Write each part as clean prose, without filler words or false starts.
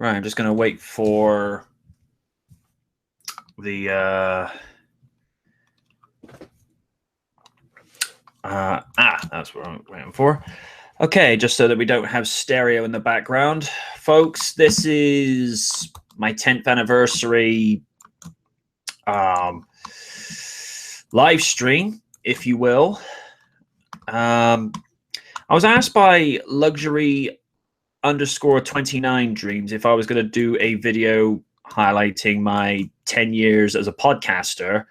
Right, I'm just going to wait for the that's what I'm waiting for. Okay, just so that we don't have stereo in the background. Folks, this is my 10th anniversary live stream, if you will. I was asked by luxury_29 dreams if I was going to do a video highlighting my 10 years as a podcaster.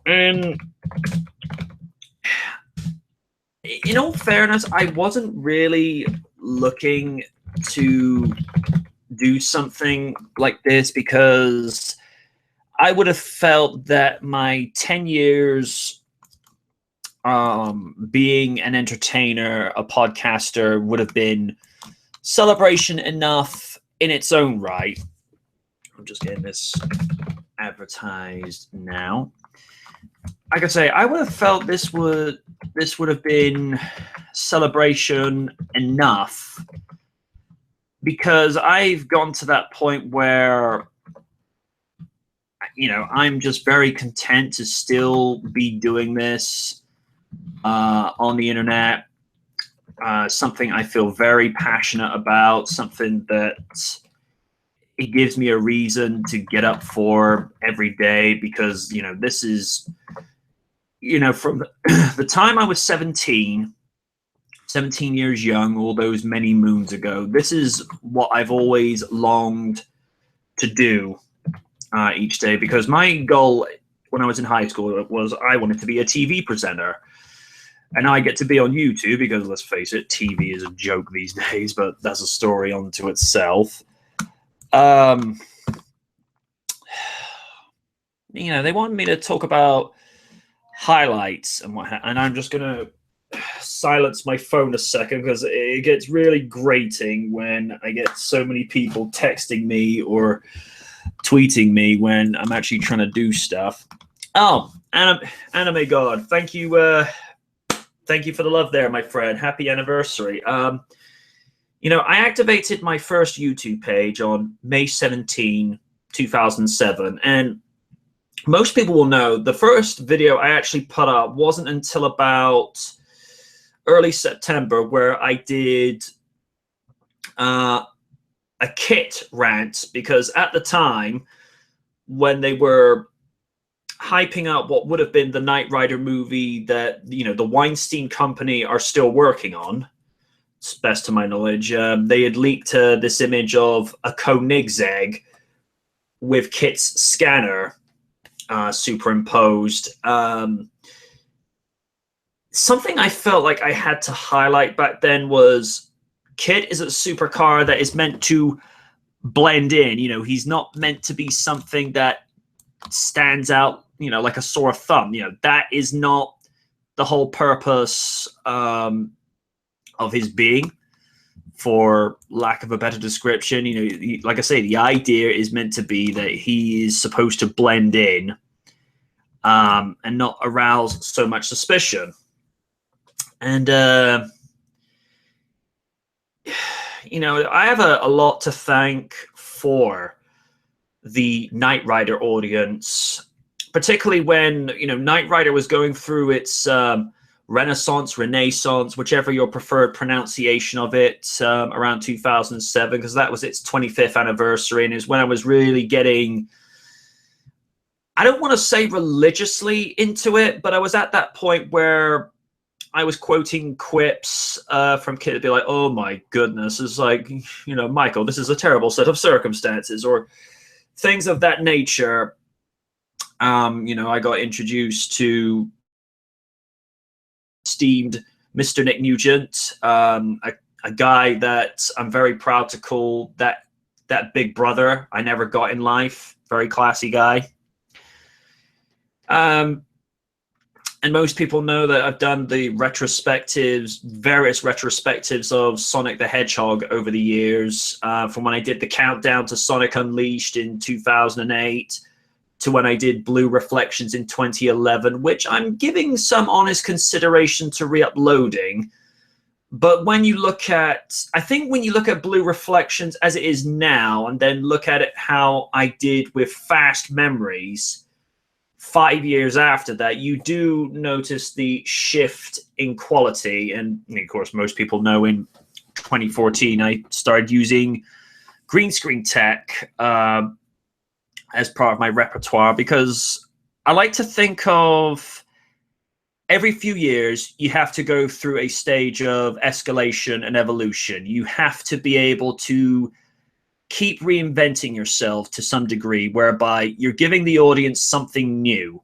And in all fairness, I wasn't really looking to do something like this because I would have felt that my 10 years being an entertainer, a podcaster, would have been celebration enough in its own right. I'm just getting this advertised now. Like I say, I would have felt this would have been celebration enough because I've gone to that point where, you know, I'm just very content to still be doing this on the internet. Something I feel very passionate about, something that it gives me a reason to get up for every day because, you know, this is, you know, from the time I was 17 years young, all those many moons ago, this is what I've always longed to do each day, because my goal when I was in high school was I wanted to be a TV presenter. And I get to be on YouTube because, let's face it, TV is a joke these days, but that's a story unto itself. You know, they wanted me to talk about highlights and and I'm just going to silence my phone a second because it gets really grating when I get so many people texting me or tweeting me when I'm actually trying to do stuff. Oh, Anime God, thank you for the love there, my friend. Happy anniversary. You know, I activated my first YouTube page on May 17, 2007, and most people will know the first video I actually put up wasn't until about early September, where I did a Kit rant, because at the time when they were hyping up what would have been the Knight Rider movie that, you know, the Weinstein Company are still working on, best to my knowledge, they had leaked this image of a Koenigsegg with Kit's scanner superimposed. Something I felt like I had to highlight back then was Kit is a supercar that is meant to blend in. You know, he's not meant to be something that stands out, you know, like a sore thumb. You know, that is not the whole purpose of his being, for lack of a better description. You know, like I say, the idea is meant to be that he is supposed to blend in and not arouse so much suspicion. And, you know, I have a lot to thank for the Knight Rider audience, particularly when, you know, Knight Rider was going through its renaissance, whichever your preferred pronunciation of it, around 2007, because that was its 25th anniversary, and is when I was really getting, I don't want to say religiously into it, but I was at that point where I was quoting quips from Kit to be like, oh my goodness, it's like, you know, Michael, this is a terrible set of circumstances, or things of that nature. You know, I got introduced to esteemed Mr. Nick Nugent, a guy that I'm very proud to call that big brother I never got in life. Very classy guy. And most people know that I've done the various retrospectives of Sonic the Hedgehog over the years, from when I did the countdown to Sonic Unleashed in 2008 to when I did Blue Reflections in 2011, which I'm giving some honest consideration to re-uploading. But when you look at, I think when you look at Blue Reflections as it is now, and then look at it how I did with Fast Memories 5 years after that, you do notice the shift in quality. And of course, most people know in 2014, I started using green screen tech as part of my repertoire, because I like to think of every few years, you have to go through a stage of escalation and evolution. You have to be able to keep reinventing yourself to some degree, whereby you're giving the audience something new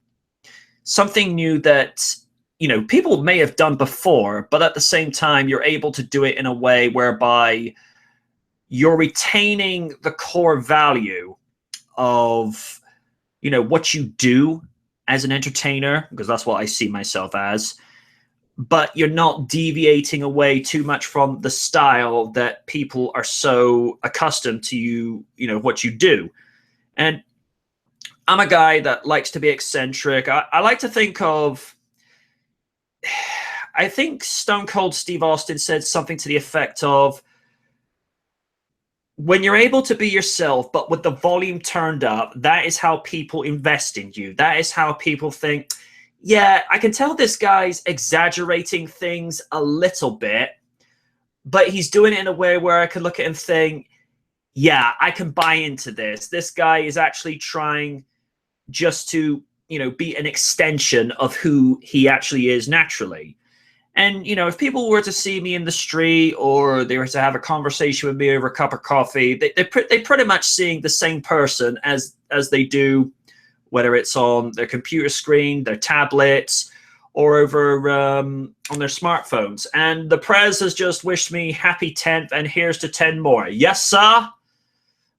that, you know, people may have done before, but at the same time, you're able to do it in a way whereby you're retaining the core value of, you know, what you do as an entertainer, because that's what I see myself as, but you're not deviating away too much from the style that people are so accustomed to, you know, what you do. And I'm a guy that likes to be eccentric. I like to think of, I think Stone Cold Steve Austin said something to the effect of, when you're able to be yourself, but with the volume turned up, that is how people invest in you. That is how people think, yeah, I can tell this guy's exaggerating things a little bit, but he's doing it in a way where I can look at him and think, yeah, I can buy into this. This guy is actually trying just to, you know, be an extension of who he actually is naturally. And, you know, if people were to see me in the street, or they were to have a conversation with me over a cup of coffee, they pretty much seeing the same person as they do, whether it's on their computer screen, their tablets, or over on their smartphones. And the Prez has just wished me happy 10th, and here's to 10 more. Yes, sir.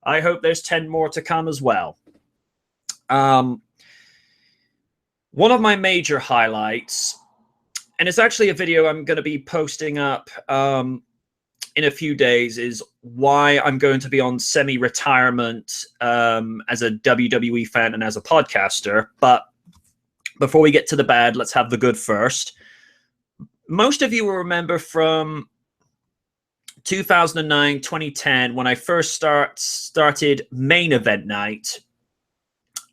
I hope there's 10 more to come as well. One of my major highlights, and it's actually a video I'm going to be posting up in a few days, is why I'm going to be on semi-retirement as a WWE fan and as a podcaster. But before we get to the bad, let's have the good first. Most of you will remember from 2009, 2010, when I first started Main Event Night.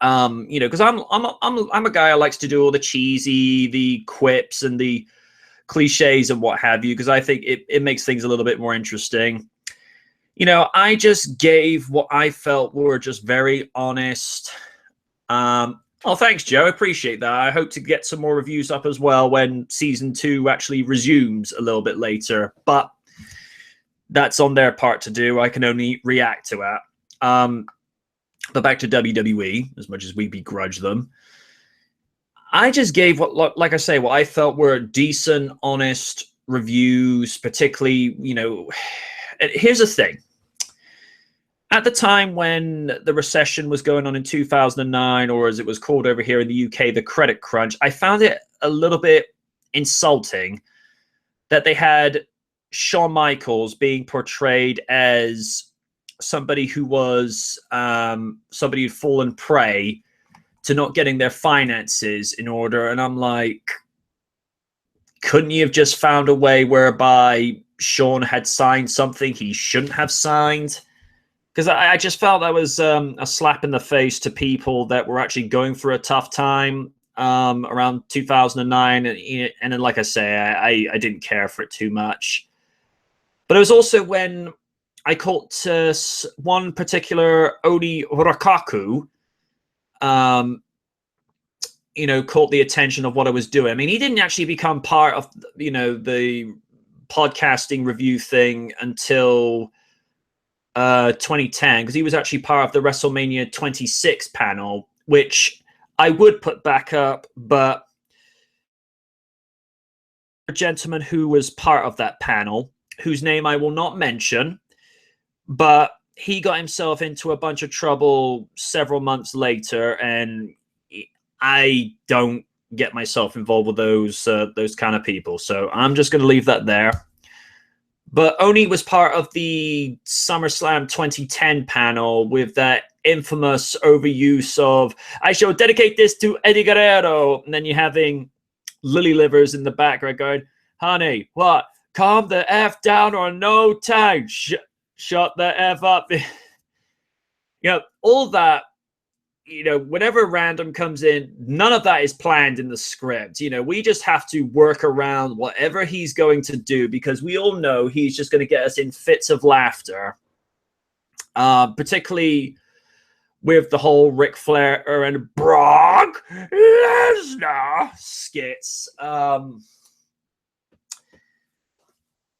You know, because I'm a guy who likes to do all the cheesy, the quips and the cliches and what have you, because I think it makes things a little bit more interesting. You know, I just gave what I felt were just very honest. Oh, thanks, Joe. I appreciate that. I hope to get some more reviews up as well when season 2 actually resumes a little bit later. But that's on their part to do. I can only react to it. But back to WWE, as much as we begrudge them, I just gave what, like I say, what I felt were decent, honest reviews, particularly, you know, here's the thing. At the time when the recession was going on in 2009, or as it was called over here in the UK, the credit crunch, I found it a little bit insulting that they had Shawn Michaels being portrayed as somebody who was somebody who'd fallen prey to not getting their finances in order. And I'm like, couldn't you have just found a way whereby Shawn had signed something he shouldn't have signed? Because I just felt that was a slap in the face to people that were actually going through a tough time around 2009. And then, like I say, I didn't care for it too much. But it was also when I caught one particular Oni Rakaku, you know, caught the attention of what I was doing. I mean, he didn't actually become part of, you know, the podcasting review thing until 2010, because he was actually part of the WrestleMania 26 panel, which I would put back up, but a gentleman who was part of that panel, whose name I will not mention, but he got himself into a bunch of trouble several months later, and I don't get myself involved with those kind of people. So I'm just going to leave that there. But Oni was part of the SummerSlam 2010 panel with that infamous overuse of, I shall dedicate this to Eddie Guerrero. And then you're having Lily Livers in the background going, honey, what? calm the F down or no time. Shut the F up. All that, whenever random comes in, none of that is planned in the script. We just have to work around whatever he's going to do, because we all know he's just going to get us in fits of laughter. Particularly with the whole Ric Flair and Brock Lesnar skits.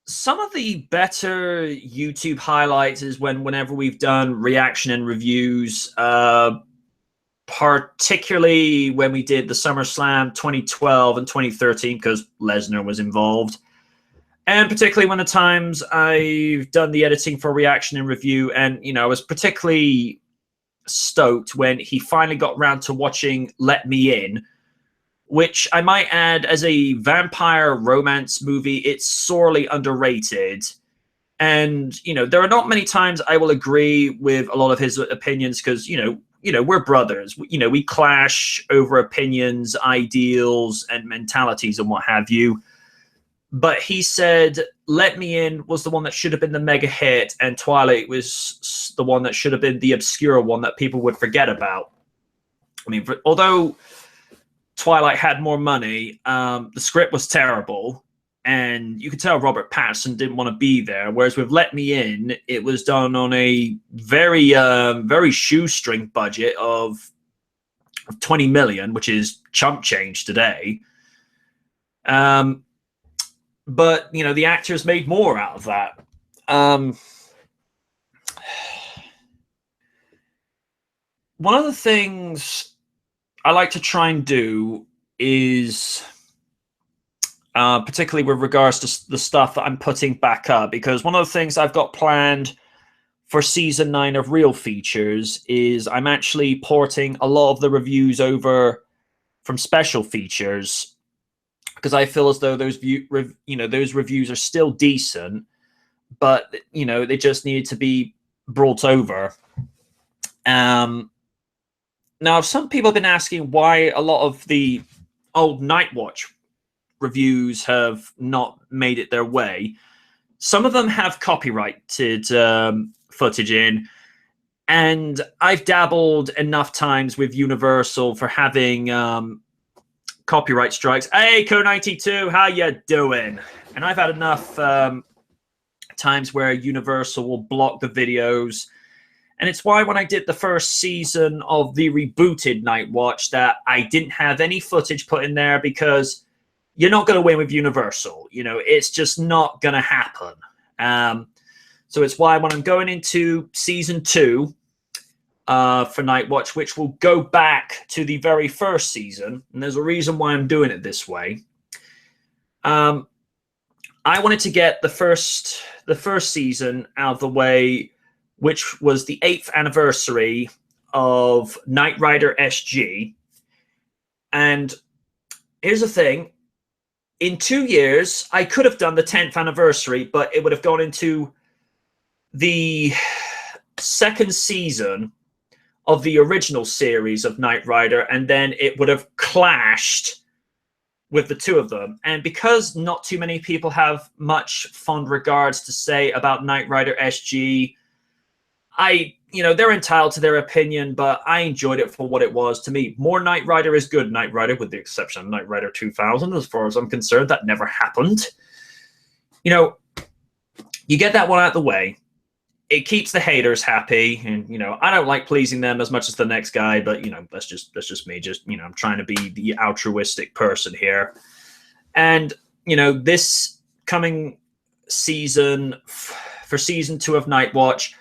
Some of the better YouTube highlights is whenever we've done reaction and reviews, particularly when we did the SummerSlam 2012 and 2013, because Lesnar was involved. And particularly when the times I've done the editing for reaction and review, and, I was particularly stoked when he finally got around to watching Let Me In, which I might add, as a vampire romance movie, it's sorely underrated. And, there are not many times I will agree with a lot of his opinions, because, we're brothers. We clash over opinions, ideals, and mentalities and what have you. But he said Let Me In was the one that should have been the mega hit, and Twilight was the one that should have been the obscure one that people would forget about. I mean, although Twilight had more money, the script was terrible, and you could tell Robert Pattinson didn't want to be there. Whereas with Let Me In, it was done on a very, very shoestring budget of 20 million, which is chump change today. But, the actors made more out of that. One of the things I like to try and do is, particularly with regards to the stuff that I'm putting back up, because one of the things I've got planned for Season 9 of Real Features is I'm actually porting a lot of the reviews over from Special Features, because I feel as though those reviews are still decent, but they just needed to be brought over. Now, some people have been asking why a lot of the old Nightwatch reviews have not made it their way. Some of them have copyrighted footage in, and I've dabbled enough times with Universal for having copyright strikes. Hey, Co92, how you doing? And I've had enough times where Universal will block the videos. And it's why when I did the first season of the rebooted Nightwatch that I didn't have any footage put in there, because you're not going to win with Universal. It's just not going to happen. So it's why when I'm going into Season 2 for Nightwatch, which will go back to the very first season, and there's a reason why I'm doing it this way. I wanted to get the first season out of the way, which was the 8th anniversary of Knight Rider SG. And here's the thing. In 2 years, I could have done the 10th anniversary, but it would have gone into the second season of the original series of Knight Rider, and then it would have clashed with the two of them. And because not too many people have much fond regards to say about Knight Rider SG, they're entitled to their opinion, but I enjoyed it for what it was. To me, more Knight Rider is good Knight Rider, with the exception of Knight Rider 2000. As far as I'm concerned, that never happened. You get that one out of the way. It keeps the haters happy, and I don't like pleasing them as much as the next guy, but that's just me. I'm trying to be the altruistic person here. And this coming season, for Season 2 of Nightwatch,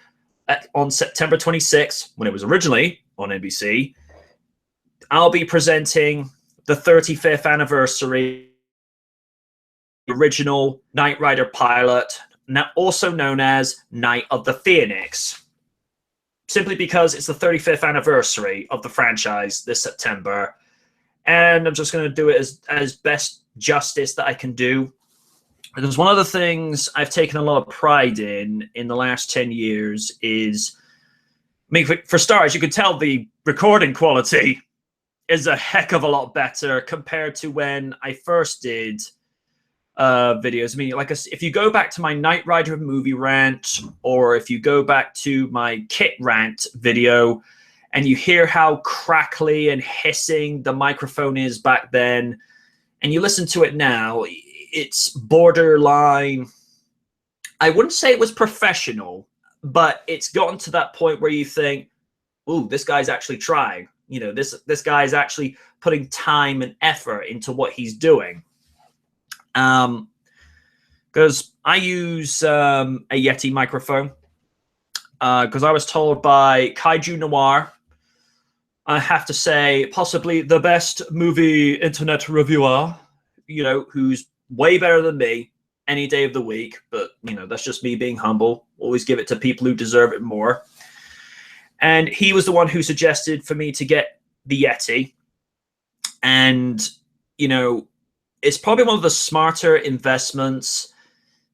on September 26th, when it was originally on NBC, I'll be presenting the 35th anniversary original Knight Rider pilot, now also known as Night of the Phoenix, simply because it's the 35th anniversary of the franchise this September, and I'm just going to do it as best justice that I can do. Because one of the things I've taken a lot of pride in the last 10 years is, for starters, you can tell the recording quality is a heck of a lot better compared to when I first did videos. I mean, like if you go back to my Knight Rider movie rant, or if you go back to my Kit rant video, and you hear how crackly and hissing the microphone is back then, and you listen to it now, it's borderline. I wouldn't say it was professional, but it's gotten to that point where you think, "Ooh, this guy's actually trying." You know, this guy's actually putting time and effort into what he's doing. Because I use a Yeti microphone. Because I was told by Kaiju Noir, I have to say, possibly the best movie internet reviewer, you know, who's way better than me any day of the week. But, you know, that's just me being humble. Always give it to people who deserve it more. And he was the one who suggested for me to get the Yeti. And, you know, it's probably one of the smarter investments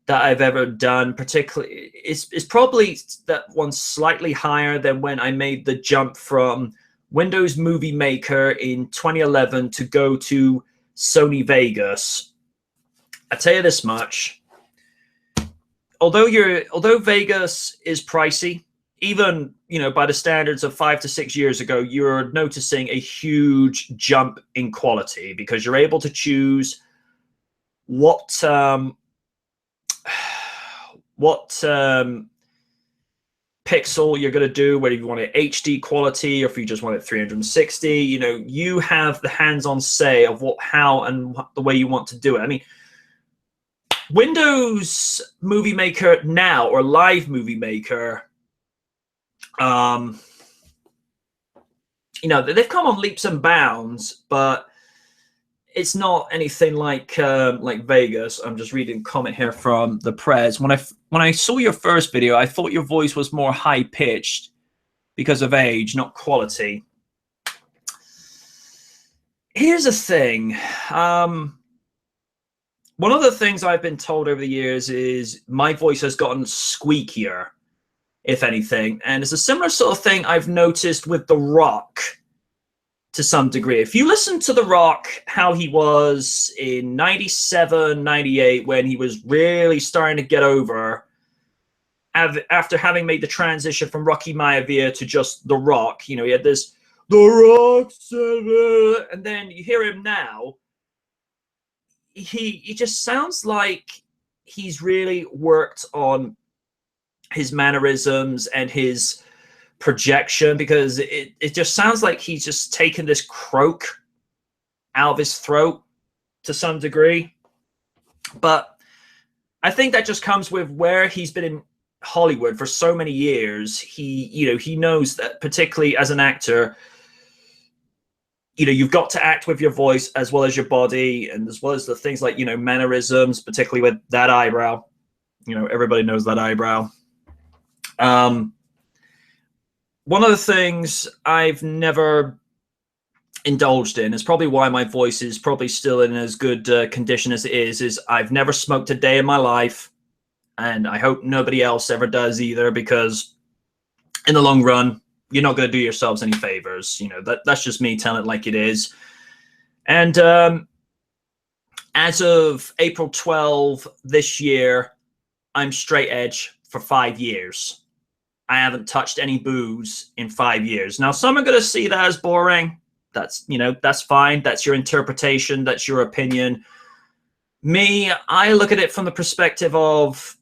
that I've ever done. Particularly, it's probably that one slightly higher than when I made the jump from Windows Movie Maker in 2011 to go to Sony Vegas. I tell you this much: although Vegas is pricey, even, you know, by the standards of 5 to 6 years ago, you're noticing a huge jump in quality, because you're able to choose what pixel you're going to do, whether you want it HD quality or if you just want it 360. You know, you have the hands-on say of how and the way you want to do it. I mean, Windows Movie Maker now, or Live Movie Maker, you know, they've come on leaps and bounds, but it's not anything like Vegas. I'm just reading a comment here from the Prez. When I saw your first video, I thought your voice was more high pitched because of age, not quality. Here's the thing. One of the things I've been told over the years is my voice has gotten squeakier, if anything. And it's a similar sort of thing I've noticed with The Rock to some degree. If you listen to The Rock, how he was in 97, 98, when he was really starting to get over, after having made the transition from Rocky Maivia to just The Rock, you know, he had this, The Rock, and then you hear him now, he just sounds like he's really worked on his mannerisms and his projection, because it just sounds like he's just taken this croak out of his throat to some degree. But I think that just comes with where he's been in Hollywood for so many years. He knows that, particularly as an actor, you know, you've got to act with your voice as well as your body, and as well as the things like, you know, mannerisms, particularly with that eyebrow. You know, everybody knows that eyebrow. One of the things I've never indulged in is probably why my voice is probably still in as good condition as it is I've never smoked a day in my life, and I hope nobody else ever does either, because in the long run, you're not going to do yourselves any favors. You know, that's just me telling it like it is. And as of April 12 this year, I'm straight edge for 5 years. I haven't touched any booze in 5 years. Now, some are going to see that as boring. That's, you know, that's fine. That's your interpretation. That's your opinion. Me, I look at it from the perspective of,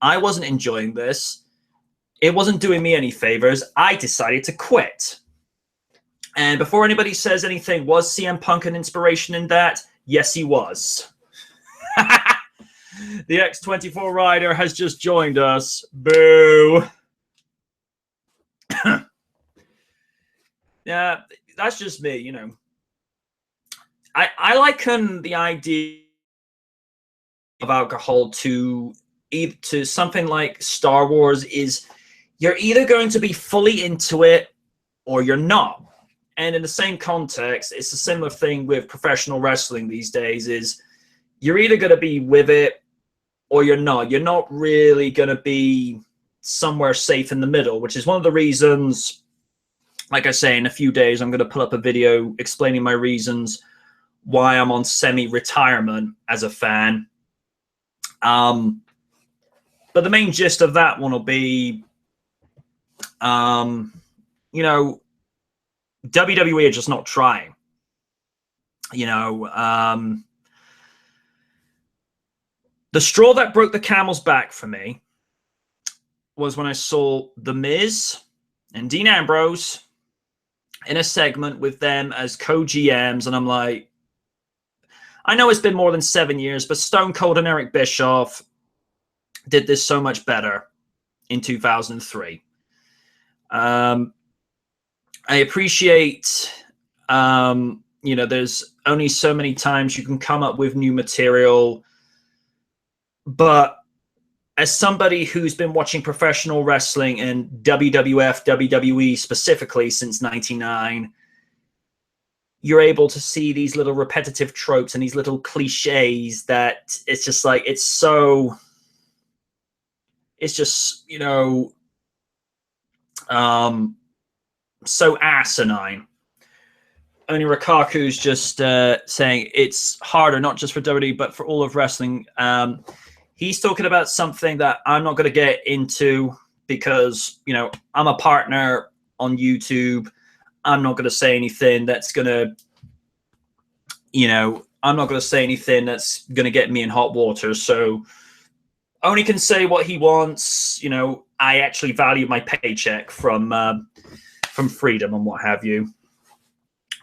I wasn't enjoying this. It wasn't doing me any favors. I decided to quit. And before anybody says anything, was CM Punk an inspiration in that? Yes, he was. The X24 rider has just joined us. Boo. Yeah, that's just me, you know. I liken the idea of alcohol to something like Star Wars. Is you're either going to be fully into it or you're not. And in the same context, it's a similar thing with professional wrestling these days, is you're either going to be with it or you're not. You're not really going to be somewhere safe in the middle, which is one of the reasons, like I say, in a few days, I'm going to put up a video explaining my reasons why I'm on semi-retirement as a fan. But the main gist of that one will be, you know, WWE are just not trying. You know, the straw that broke the camel's back for me was when I saw The Miz and Dean Ambrose in a segment with them as co-GMs, and I'm like, I know it's been more than 7 years, but Stone Cold and Eric Bischoff did this so much better in 2003. I appreciate, you know, there's only so many times you can come up with new material, but as somebody who's been watching professional wrestling and WWF, WWE specifically since 99, you're able to see these little repetitive tropes and these little cliches that it's just like, it's just, you know, so asinine. Only Rikaku's just saying it's harder, not just for WWE, but for all of wrestling. He's talking about something that I'm not going to get into because, you know, I'm a partner on YouTube. I'm not going to say anything that's going to, you know, I'm not going to say anything that's going to get me in hot water. So only can say what he wants. You know, I actually value my paycheck from freedom and what have you.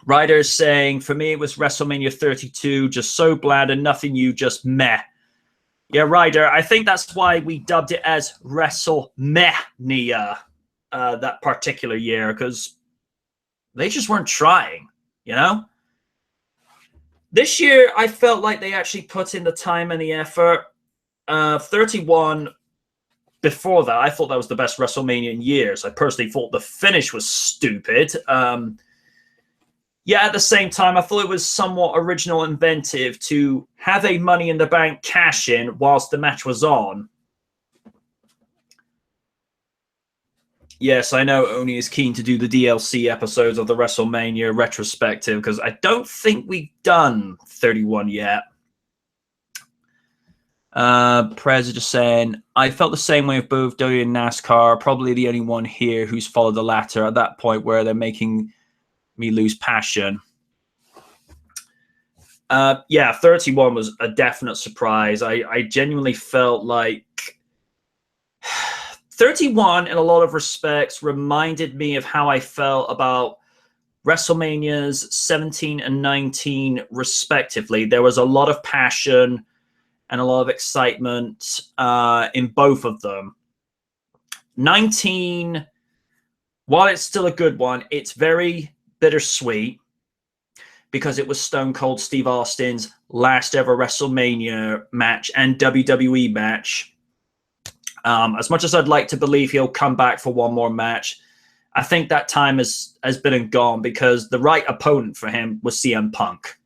Ryder's saying, for me, it was WrestleMania 32, just so bland and nothing new, just meh. Yeah, Ryder, I think that's why we dubbed it as WrestleMania that particular year, because they just weren't trying, you know? This year, I felt like they actually put in the time and the effort. 31, before that, I thought that was the best WrestleMania in years. I personally thought the finish was stupid. Yeah, at the same time, I thought it was somewhat original, inventive to have a Money in the Bank cash-in whilst the match was on. Yes, I know Oni is keen to do the DLC episodes of the WrestleMania retrospective because I don't think we've done 31 yet. Prez is just saying, I felt the same way with both WWE and NASCAR. Probably the only one here who's followed the latter at that point where they're making me lose passion. Yeah, 31 was a definite surprise. I genuinely felt like 31 in a lot of respects reminded me of how I felt about WrestleManias 17 and 19 respectively. There was a lot of passion and a lot of excitement in both of them. 19, while it's still a good one, it's very bittersweet because it was Stone Cold Steve Austin's last ever WrestleMania match and WWE match. As much as I'd like to believe he'll come back for one more match, I think that time has been and gone because the right opponent for him was CM Punk.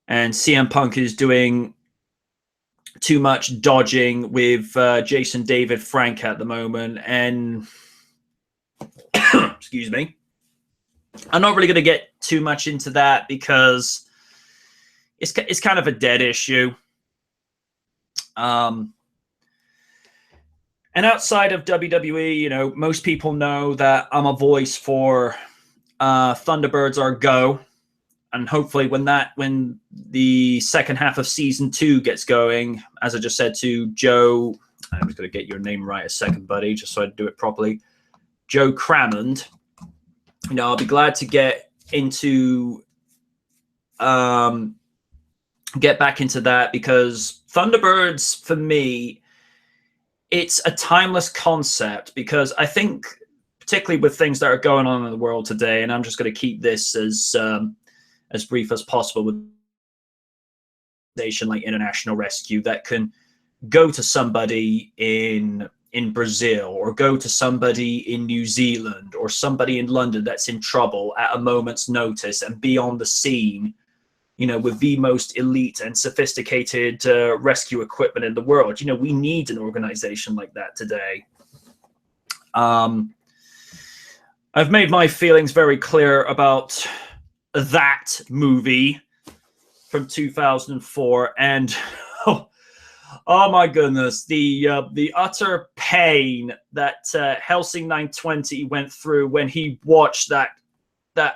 And CM Punk is doing too much dodging with Jason David Frank at the moment. And excuse me, I'm not really going to get too much into that because it's kind of a dead issue. And outside of WWE, you know, most people know that I'm a voice for Thunderbirds Are Go. And hopefully when the second half of season 2 gets going, as I just said to Joe, I'm just going to get your name right a second, buddy, just so I do it properly. Joe Crammond, you know, I'll be glad to get back into that because Thunderbirds, for me, it's a timeless concept because I think, particularly with things that are going on in the world today, and I'm just going to keep this as brief as possible with nation like International Rescue that can go to somebody in Brazil or go to somebody in New Zealand or somebody in London that's in trouble at a moment's notice and be on the scene, you know, with the most elite and sophisticated rescue equipment in the world. You know, we need an organization like that today. I've made my feelings very clear about that movie from 2004, and oh my goodness, the utter pain that Helsing 920 went through when he watched that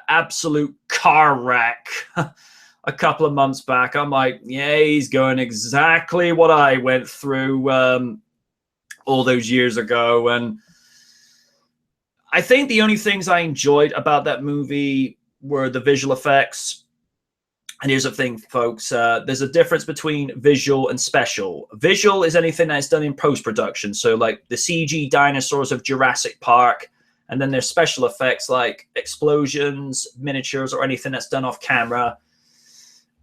absolute car wreck a couple of months back. I'm like, yeah, he's going exactly what I went through all those years ago. And I think the only things I enjoyed about that movie were the visual effects. And here's the thing, folks. There's a difference between visual and special. Visual is anything that's done in post-production. So like the CG dinosaurs of Jurassic Park. And then there's special effects like explosions, miniatures, or anything that's done off camera.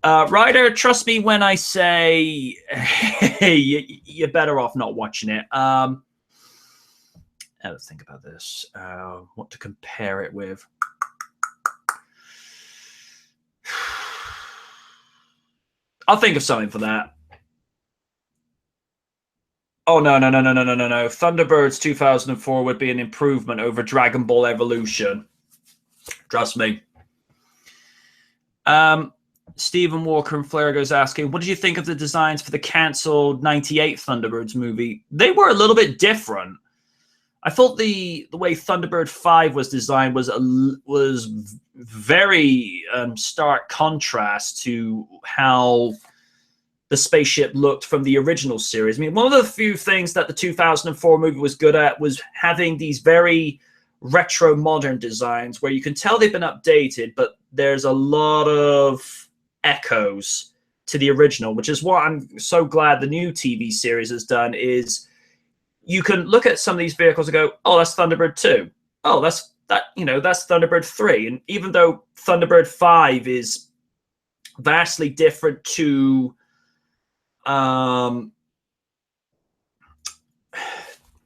Ryder, trust me when I say, hey, you're better off not watching it. Let's think about this. What to compare it with. I'll think of something for that. Oh, no. Thunderbirds 2004 would be an improvement over Dragon Ball Evolution. Trust me. Stephen Walker and Flair goes asking, what did you think of the designs for the cancelled 98 Thunderbirds movie? They were a little bit different. I thought the way Thunderbird 5 was designed was very stark contrast to how the spaceship looked from the original series. I mean, one of the few things that the 2004 movie was good at was having these very retro modern designs where you can tell they've been updated, but there's a lot of echoes to the original, which is what I'm so glad the new TV series has done. Is you can look at some of these vehicles and go, oh, that's Thunderbird 2. Oh, that's Thunderbird 3. And even though Thunderbird 5 is vastly different to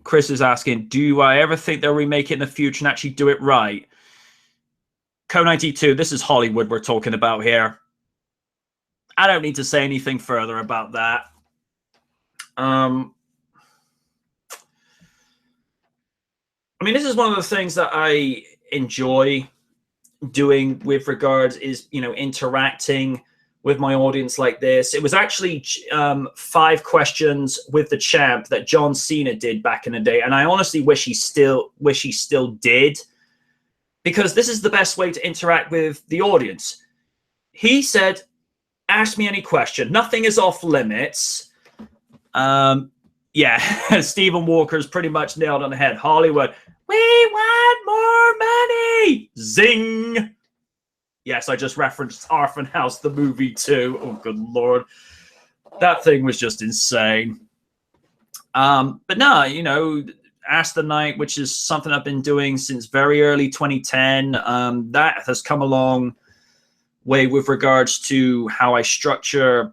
Chris is asking, do I ever think they'll remake it in the future and actually do it right? Co92, this is Hollywood we're talking about here. I don't need to say anything further about that. I mean, this is one of the things that I enjoy doing with regards is, interacting with my audience like this. It was actually 5 questions with the champ that John Cena did back in the day, and I honestly wish he still did, because this is the best way to interact with the audience. He said, ask me any question. Nothing is off limits. Yeah, Stephen Walker's pretty much nailed on the head. Hollywood, we want more money. Zing. Yes, I just referenced Orphan House, the movie too. Oh, good Lord. That thing was just insane. But no, Ask the Night, which is something I've been doing since very early 2010. That has come a long way with regards to how I structure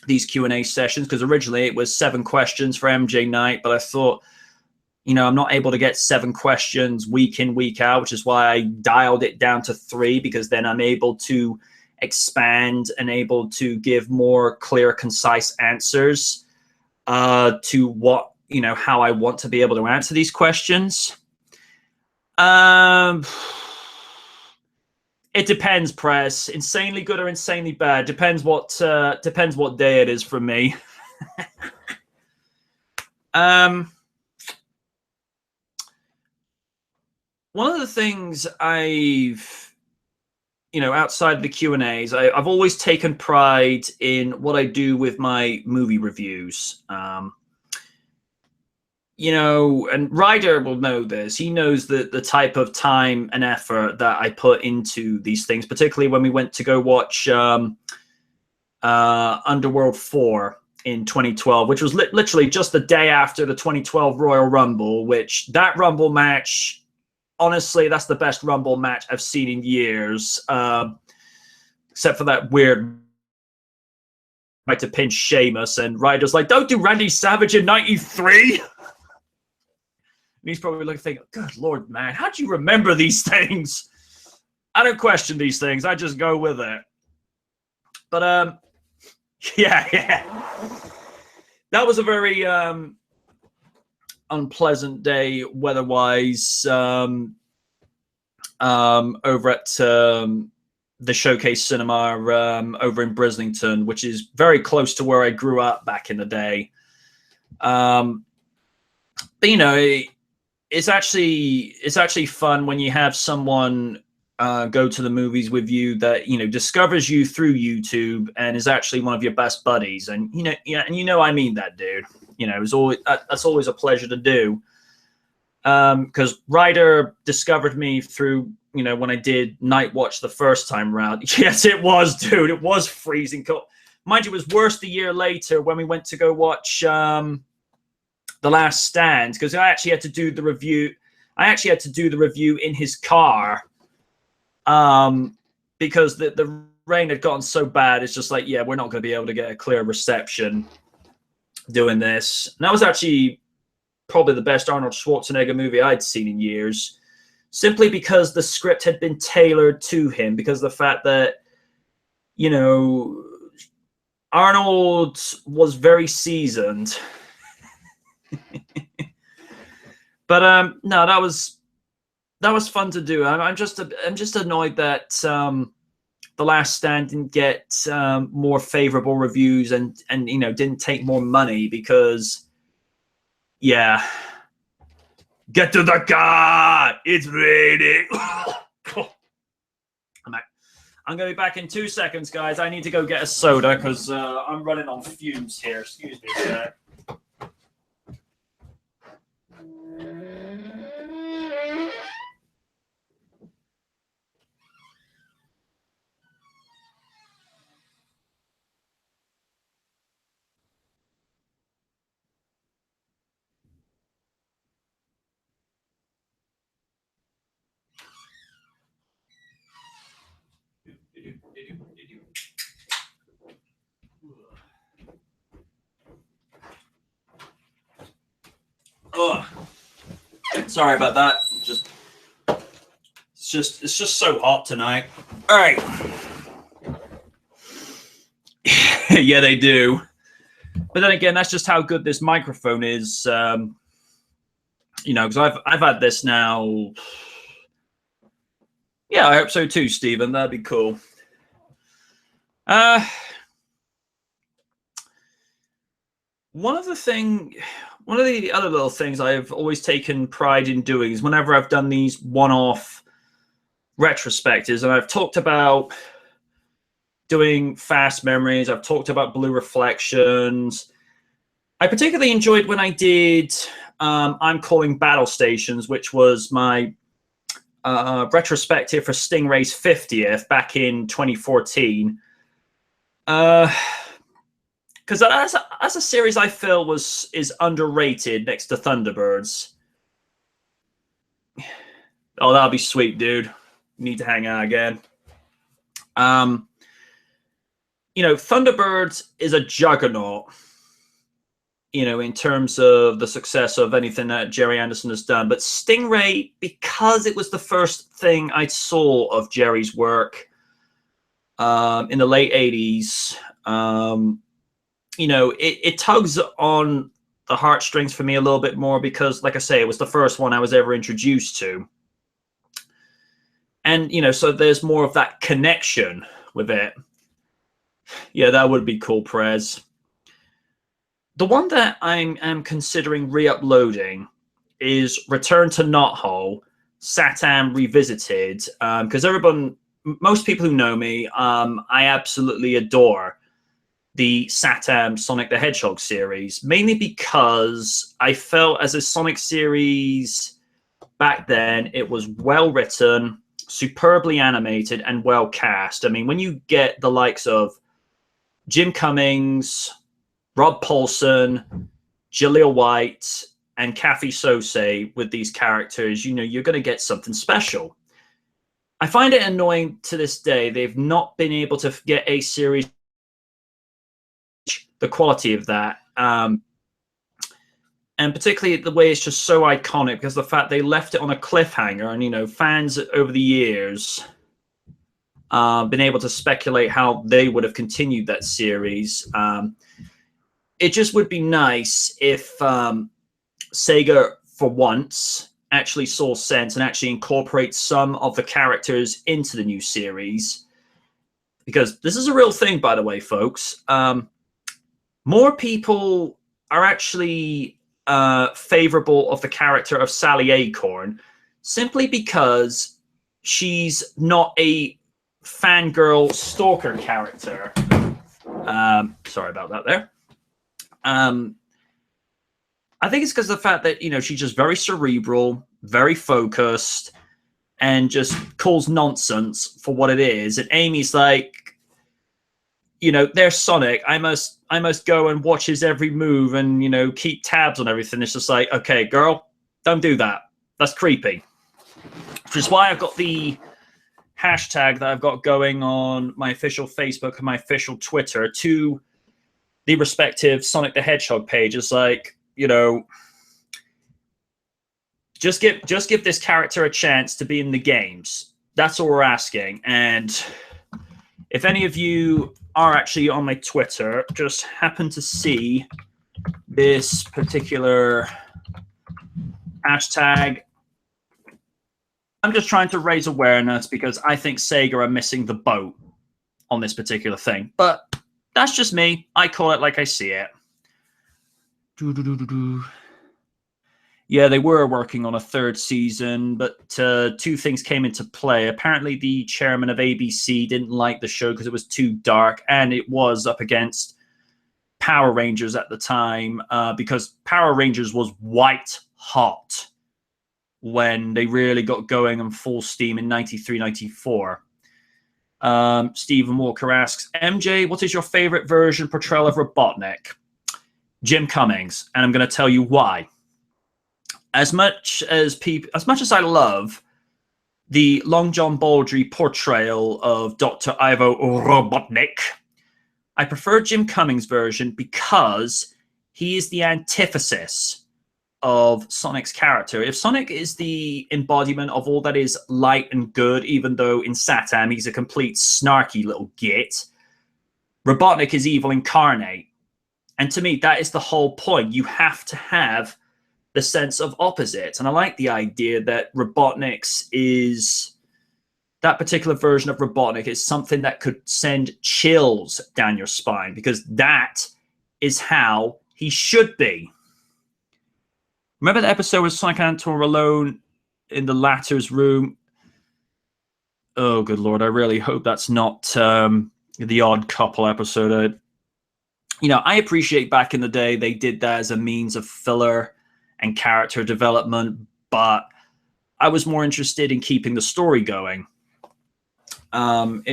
these Q&A sessions, because originally it was 7 questions for MJ Night, but I thought, I'm not able to get 7 questions week in, week out, which is why I dialed it down to 3, because then I'm able to expand and able to give more clear, concise answers to what, how I want to be able to answer these questions. It depends, Press. Insanely good or insanely bad. Depends what day it is for me. One of the things I've, outside the Q&As, I've always taken pride in what I do with my movie reviews. And Ryder will know this. He knows the type of time and effort that I put into these things, particularly when we went to go watch Underworld 4 in 2012, which was literally just the day after the 2012 Royal Rumble, which that Rumble match, honestly, that's the best Rumble match I've seen in years, except for that weird right to pinch Sheamus, and Ryder's like, don't do Randy Savage in 93. And he's probably like thinking, good Lord, man, how do you remember these things? I don't question these things. I just go with it. But, yeah. That was a very unpleasant day weather-wise over at the Showcase Cinema over in Brislington, which is very close to where I grew up back in the day. But you know, it's actually fun when you have someone go to the movies with you that discovers you through YouTube and is actually one of your best buddies. And I mean that, dude. It's always that's always a pleasure to do. Because Ryder discovered me through when I did Night Watch the first time round. Yes, it was, dude. It was freezing cold. Mind you, it was worse the year later when we went to go watch The Last Stand, because I actually had to do the review. I actually had to do the review in his car, because the rain had gotten so bad. It's just like, yeah, we're not going to be able to get a clear reception doing this. And that was actually probably the best Arnold Schwarzenegger movie I'd seen in years, simply because the script had been tailored to him, because of the fact that, Arnold was very seasoned. But no, that was fun to do. I'm just annoyed that The Last Stand didn't get more favorable reviews and didn't take more money, because yeah, get to the car, it's raining. I'm gonna be back in 2 seconds, guys. I need to go get a soda because I'm running on fumes here. Excuse me, sir. Oh, sorry about that. It's just so hot tonight. All right. Yeah, they do. But then again, that's just how good this microphone is. Because I've had this now. Yeah, I hope so too, Stephen. That'd be cool. One of the other little things I've always taken pride in doing is whenever I've done these one-off retrospectives, and I've talked about doing fast memories, I've talked about blue reflections. I particularly enjoyed when I did I'm Calling Battle Stations, which was my retrospective for Stingray's 50th back in 2014. Because as a series I feel is underrated next to Thunderbirds. Oh, that'll be sweet, dude. Need to hang out again. Thunderbirds is a juggernaut, in terms of the success of anything that Gerry Anderson has done. But Stingray, because it was the first thing I saw of Gerry's work in the late 80s, it tugs on the heartstrings for me a little bit more, because, like I say, it was the first one I was ever introduced to. And, so there's more of that connection with it. Yeah, that would be cool, Prez. The one that I am considering re-uploading is Return to Knothole, Satam Revisited, because most people who know me, I absolutely adore the Satam Sonic the Hedgehog series, mainly because I felt as a Sonic series back then, it was well written, superbly animated, and well cast. I mean, when you get the likes of Jim Cummings, Rob Paulson, Jaleel White, and Kathy Sose with these characters, you're going to get something special. I find it annoying to this day they've not been able to get a series the quality of that, and particularly the way it's just so iconic, because the fact they left it on a cliffhanger, and fans over the years been able to speculate how they would have continued that series. It just would be nice if Sega, for once, actually saw sense and actually incorporate some of the characters into the new series. because this is a real thing, by the way, folks. More people are actually favorable of the character of Sally Acorn simply because she's not a fangirl stalker character. Sorry about that there. I think it's because of the fact that, she's just very cerebral, very focused, and just calls nonsense for what it is. And Amy's like, there's Sonic. I must go and watch his every move and, keep tabs on everything. It's just like, okay, girl, don't do that. That's creepy. Which is why I've got the hashtag that I've got going on my official Facebook and my official Twitter to the respective Sonic the Hedgehog pages. Like, just give this character a chance to be in the games. That's all we're asking. And if any of you are actually on my Twitter, just happen to see this particular hashtag, I'm just trying to raise awareness because I think Sega are missing the boat on this particular thing. But that's just me. I call it like I see it. Yeah, they were working on a third season, but two things came into play. Apparently, the chairman of ABC didn't like the show because it was too dark, and it was up against Power Rangers at the time because Power Rangers was white hot when they really got going on full steam in 93, 94. Stephen Walker asks, MJ, what is your favorite version portrayal of Robotnik? Jim Cummings, and I'm going to tell you why. As much as I love the Long John Baldry portrayal of Dr. Ivo Robotnik, I prefer Jim Cummings' version because he is the antithesis of Sonic's character. If Sonic is the embodiment of all that is light and good, even though in Satam he's a complete snarky little git, Robotnik is evil incarnate. And to me, that is the whole point. You have to have the sense of opposites. And I like the idea that that particular version of Robotnik is something that could send chills down your spine, because that is how he should be. Remember the episode with Sonic and Antor alone in the latter's room? Oh, good Lord. I really hope that's not the Odd Couple episode. I appreciate back in the day they did that as a means of filler and character development, but I was more interested in keeping the story going. I'd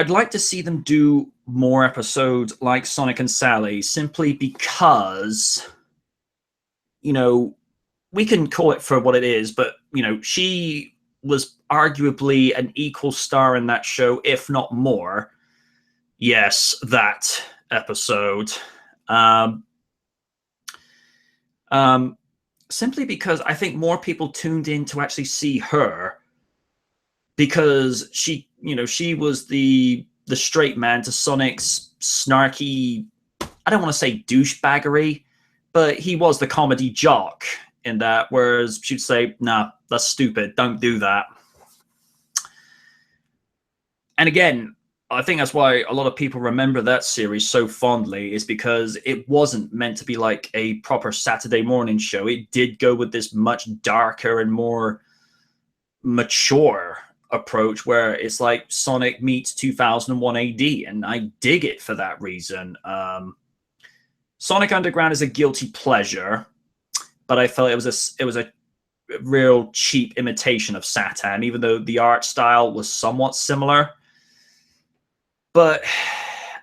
like to see them do more episodes like Sonic and Sally, simply because, we can call it for what it is, but, she was arguably an equal star in that show, if not more. Yes, that episode. Simply because I think more people tuned in to actually see her, because she was the straight man to Sonic's snarky, I don't want to say douchebaggery, but he was the comedy jock in that, whereas she'd say, nah, that's stupid, don't do that. And again, I think that's why a lot of people remember that series so fondly, is because it wasn't meant to be like a proper Saturday morning show. It did go with this much darker and more mature approach where it's like Sonic meets 2001 AD, and I dig it for that reason. Sonic Underground is a guilty pleasure, but I felt it was a real cheap imitation of Satam, even though the art style was somewhat similar. But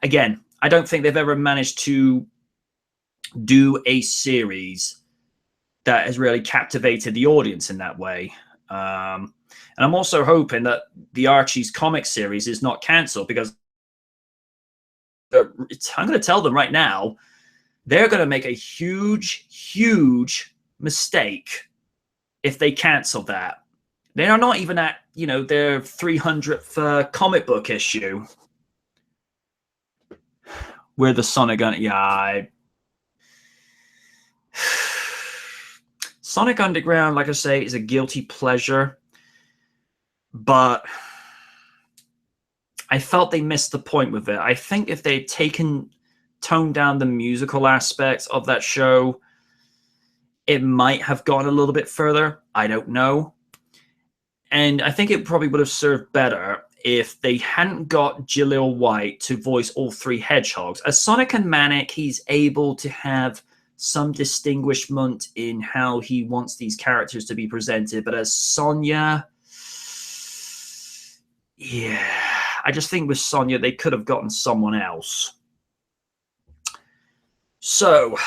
again, I don't think they've ever managed to do a series that has really captivated the audience in that way. And I'm also hoping that the Archie's comic series is not cancelled, because I'm going to tell them right now, they're going to make a huge, huge mistake if they cancel that. They are not even at, their 300th comic book issue. Where the Sonic Sonic Underground, like I say, is a guilty pleasure, but I felt they missed the point with it. I think if they'd toned down the musical aspects of that show, it might have gone a little bit further. I don't know. And I think it probably would have served better if they hadn't got Jaleel White to voice all three hedgehogs. As Sonic and Manic, he's able to have some distinguishment in how he wants these characters to be presented. But as Sonya, yeah, I just think with Sonya, they could have gotten someone else. So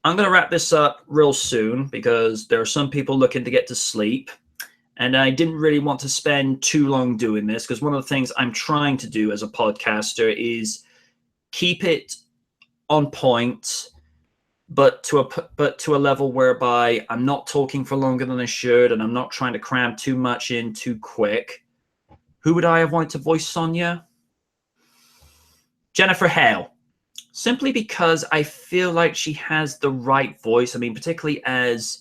I'm going to wrap this up real soon because there are some people looking to get to sleep. And I didn't really want to spend too long doing this because one of the things I'm trying to do as a podcaster is keep it on point, but to a level whereby I'm not talking for longer than I should and I'm not trying to cram too much in too quick. Who would I have wanted to voice Sonya? Jennifer Hale. Simply because I feel like she has the right voice. I mean, particularly as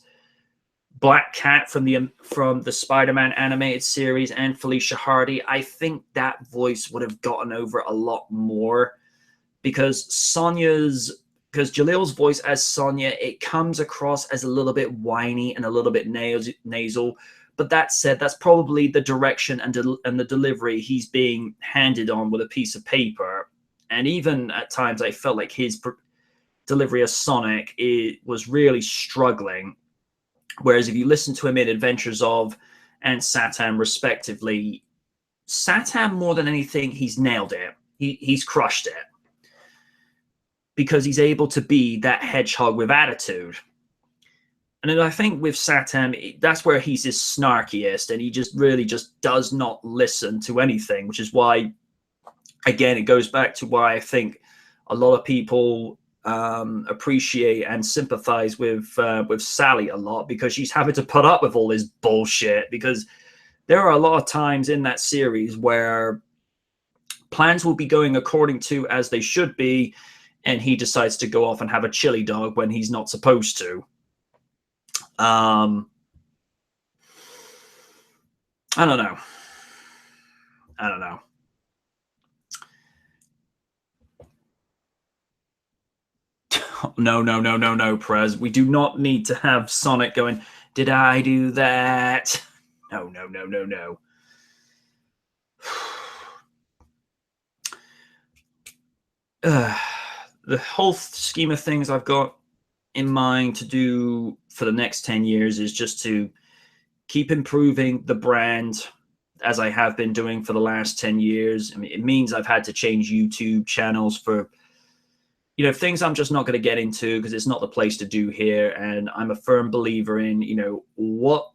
Black Cat from the Spider-Man animated series and Felicia Hardy, I think that voice would have gotten over a lot more because Jaleel's voice as Sonya, it comes across as a little bit whiny and a little bit nasal. But that said, that's probably the direction and the delivery he's being handed on with a piece of paper. And even at times, I felt like his delivery as Sonic was really struggling. Whereas if you listen to him in Adventures of and Satan, respectively, Satan, more than anything, he's nailed it. He's crushed it. Because he's able to be that hedgehog with attitude. And then I think with Satan, that's where he's his snarkiest, and he just really just does not listen to anything, which is why, again, it goes back to why I think a lot of people appreciate and sympathize with Sally a lot, because she's having to put up with all this bullshit, because there are a lot of times in that series where plans will be going according to as they should be, and he decides to go off and have a chili dog when he's not supposed to. I don't know. No, Prez. We do not need to have Sonic going, did I do that? No. The whole scheme of things I've got in mind to do for the next 10 years is just to keep improving the brand as I have been doing for the last 10 years. I mean, it means I've had to change YouTube channels for things I'm just not going to get into because it's not the place to do here. And I'm a firm believer in, what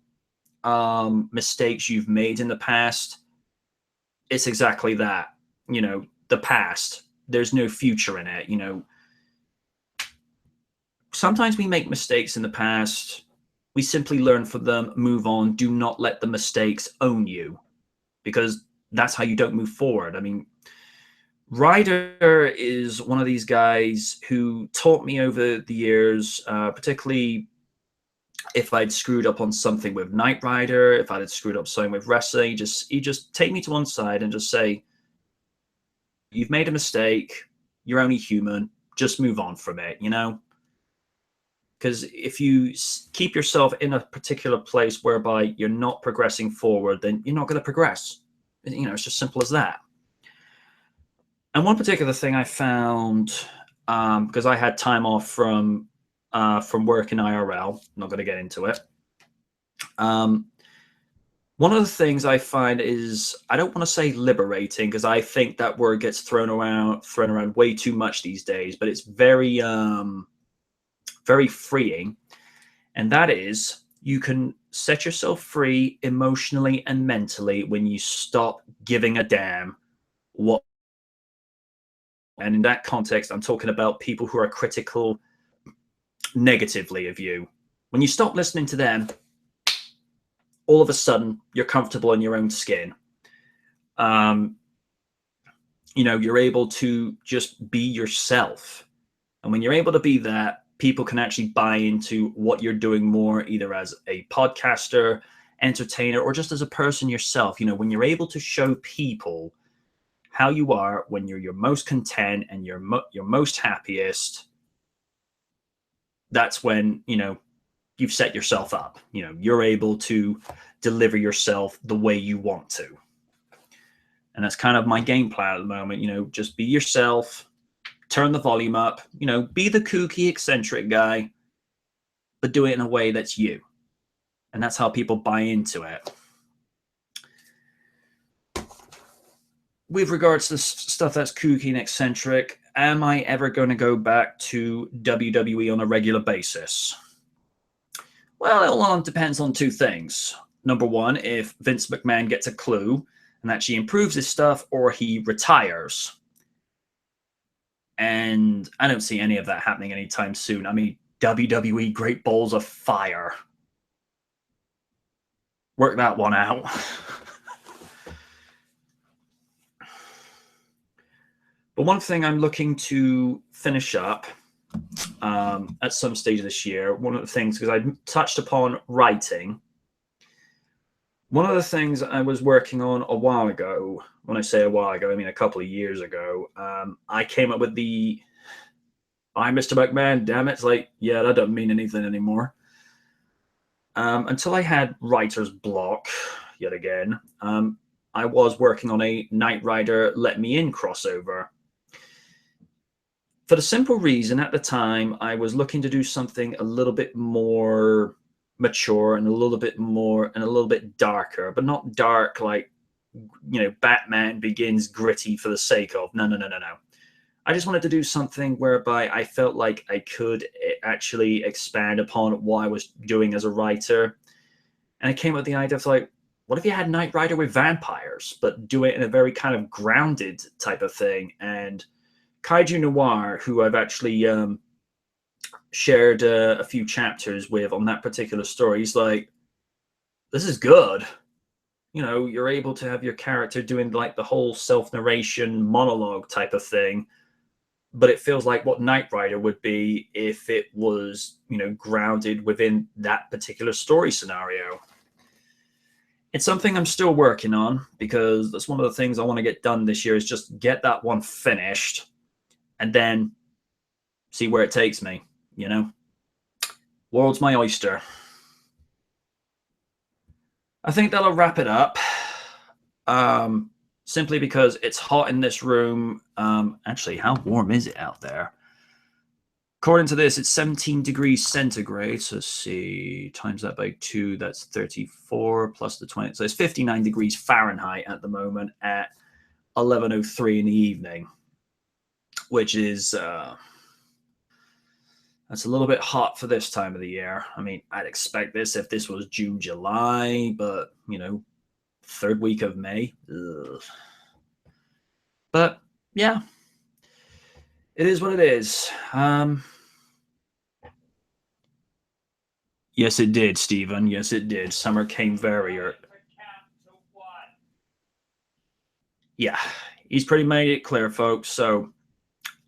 mistakes you've made in the past. It's exactly that, the past. There's no future in it. Sometimes we make mistakes in the past. We simply learn from them, move on. Do not let the mistakes own you, because that's how you don't move forward. I mean, Ryder is one of these guys who taught me over the years, particularly if I'd screwed up on something with Knight Rider, if I'd screwed up something with wrestling, he just take me to one side and just say, you've made a mistake. You're only human. Just move on from it, Because if you keep yourself in a particular place whereby you're not progressing forward, then you're not going to progress. It's just simple as that. And one particular thing I found, because I had time off from work in IRL, I'm not going to get into it. One of the things I find is, I don't want to say liberating, because I think that word gets thrown around way too much these days, but it's very, very freeing. And that is, you can set yourself free emotionally and mentally when you stop giving a damn what. And in that context, I'm talking about people who are critical negatively of you. When you stop listening to them, all of a sudden, you're comfortable in your own skin. You're able to just be yourself. And when you're able to be that, people can actually buy into what you're doing more, either as a podcaster, entertainer, or just as a person yourself. When you're able to show people how you are when you're your most content and you're most happiest. That's when, you've set yourself up. You're able to deliver yourself the way you want to. And that's kind of my game plan at the moment. Just be yourself, turn the volume up, be the kooky, eccentric guy, but do it in a way that's you. And that's how people buy into it. With regards to stuff that's kooky and eccentric, am I ever going to go back to WWE on a regular basis? Well, it all depends on two things. Number one, if Vince McMahon gets a clue and actually improves his stuff, or he retires. And I don't see any of that happening anytime soon. I mean, WWE Great Balls of Fire. Work that one out. But one thing I'm looking to finish up at some stage this year, one of the things, because I touched upon writing, one of the things I was working on a while ago, when I say a while ago, I mean a couple of years ago, I came up with the, "I'm Mr. McMahon, damn it." It's like, yeah, that doesn't mean anything anymore. Until I had writer's block, yet again, I was working on a Knight Rider Let Me In crossover. For the simple reason, at the time, I was looking to do something a little bit more mature and a little bit darker, but not dark like, Batman Begins gritty for the sake of. No. I just wanted to do something whereby I felt like I could actually expand upon what I was doing as a writer. And I came up with the idea of like, what if you had Knight Rider with vampires, but do it in a very kind of grounded type of thing? And Kaiju Noir, who I've actually shared a few chapters with on that particular story, he's like, this is good. You're able to have your character doing like the whole self-narration monologue type of thing, but it feels like what Knight Rider would be if it was, grounded within that particular story scenario. It's something I'm still working on, because that's one of the things I want to get done this year, is just get that one finished and then see where it takes me, World's my oyster. I think that'll wrap it up. Simply because it's hot in this room. Actually, how warm is it out there? According to this, it's 17 degrees centigrade. So let's see, times that by 2, that's 34 plus the 20. So it's 59 degrees Fahrenheit at the moment at 11:03 in the evening, which is that's a little bit hot for this time of the year. I mean, I'd expect this if this was June, July, but, third week of May. Ugh. But, yeah, it is what it is. Yes, it did, Stephen. Yes, it did. Summer came very early. Yeah, he's pretty made it clear, folks. So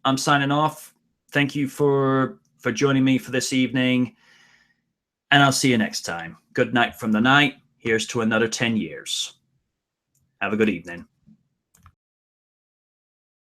I'm signing off. Thank you for joining me for this evening, and I'll see you next time. Good night from the night. Here's to another 10 years. Have a good evening.